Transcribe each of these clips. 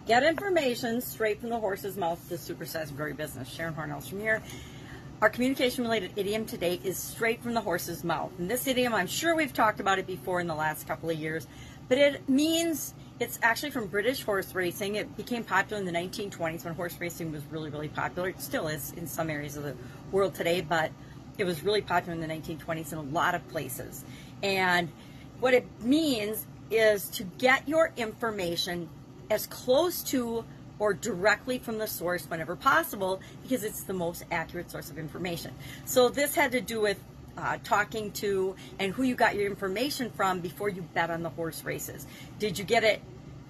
Get information straight from the horse's mouth to supersize and grow your business. Sharon Horne-Ellstrom here. Our communication-related idiom today is straight from the horse's mouth. And this idiom, I'm sure we've talked about it before in the last couple of years, but it means, it's actually from British horse racing. It became popular in the 1920s when horse racing was really, really popular. It still is in some areas of the world today, but it was really popular in the 1920s in a lot of places. And what it means is to get your information as close to or directly from the source whenever possible, because it's the most accurate source of information. So this had to do with talking to and who you got your information from before you bet on the horse races. Did you get it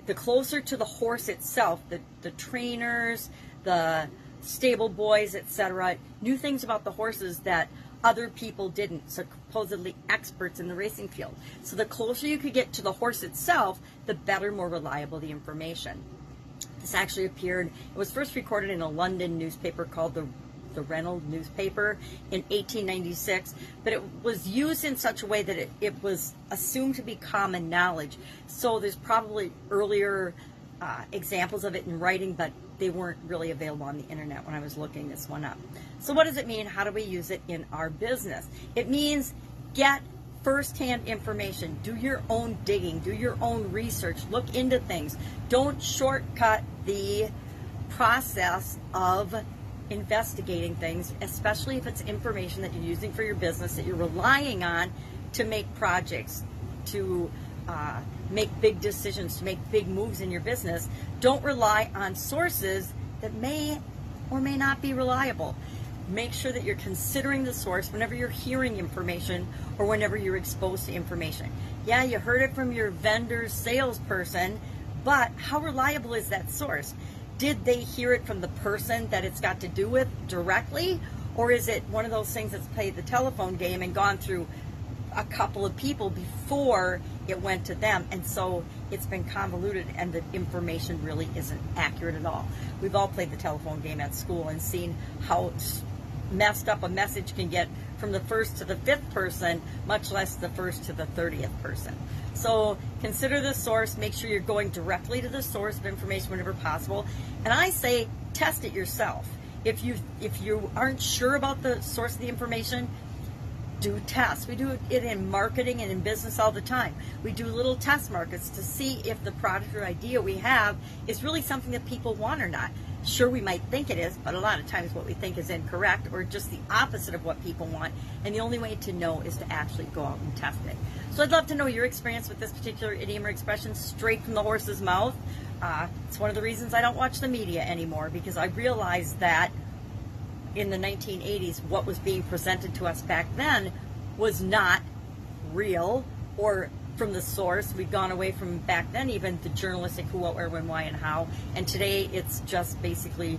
the closer to the horse itself, the trainers, the stable boys, etc., knew things about the horses that other people didn't, supposedly experts in the racing field. So the closer you could get to the horse itself, the better, more reliable the information. This actually appeared, it was first recorded in a London newspaper called the Reynolds newspaper in 1896, but it was used in such a way that it was assumed to be common knowledge. So there's probably earlier examples of it in writing, but they weren't really available on the internet when I was looking this one up. So what does it mean? How do we use it in our business? It means get first-hand information. Do your own digging. Do your own research. Look into things. Don't shortcut the process of investigating things, especially if it's information that you're using for your business, that you're relying on to make projects, to make big decisions, to make big moves in your business. Don't rely on sources that may or may not be reliable. Make sure that you're considering the source whenever you're hearing information or whenever you're exposed to information. Yeah, you heard it from your vendor's salesperson, but how reliable is that source? Did they hear it from the person that it's got to do with directly? Or is it one of those things that's played the telephone game and gone through a couple of people before it went to them, and so it's been convoluted and the information really isn't accurate at all? We've all played the telephone game at school and seen how messed up a message can get from the first to the 5th person, much less the first to the 30th person. So consider the source, make sure you're going directly to the source of information whenever possible, and I say test it yourself. If you aren't sure about the source of the information, do tests. We do it in marketing and in business all the time. We do little test markets to see if the product or idea we have is really something that people want or not. Sure, we might think it is, but a lot of times what we think is incorrect or just the opposite of what people want, and the only way to know is to actually go out and test it. So I'd love to know your experience with this particular idiom or expression, straight from the horse's mouth. It's one of the reasons I don't watch the media anymore, because I realized that in the 1980s, what was being presented to us back then was not real or from the source. We've gone away from back then even the journalistic who, what, where, when, why, and how. And today it's just basically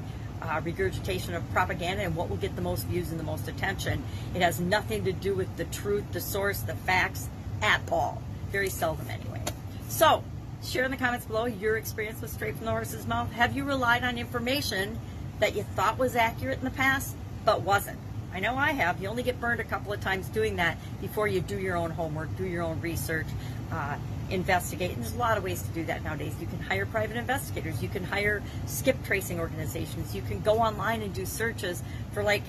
regurgitation of propaganda and what will get the most views and the most attention. It has nothing to do with the truth, the source, the facts at all. Very seldom anyway. So share in the comments below your experience with straight from the horse's mouth. Have you relied on information that you thought was accurate in the past, but wasn't? I know I have. You only get burned a couple of times doing that before you do your own homework, do your own research, investigate. And there's a lot of ways to do that nowadays. You can hire private investigators. You can hire skip tracing organizations. You can go online and do searches for like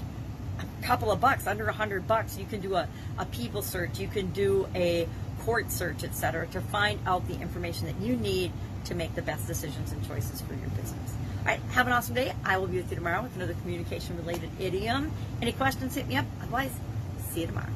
a couple of bucks, under $100. You can do a people search. You can do a court search, etc., to find out the information that you need to make the best decisions and choices for your business. All right, have an awesome day. I will be with you tomorrow with another communication-related idiom. Any questions, hit me up. Otherwise, see you tomorrow.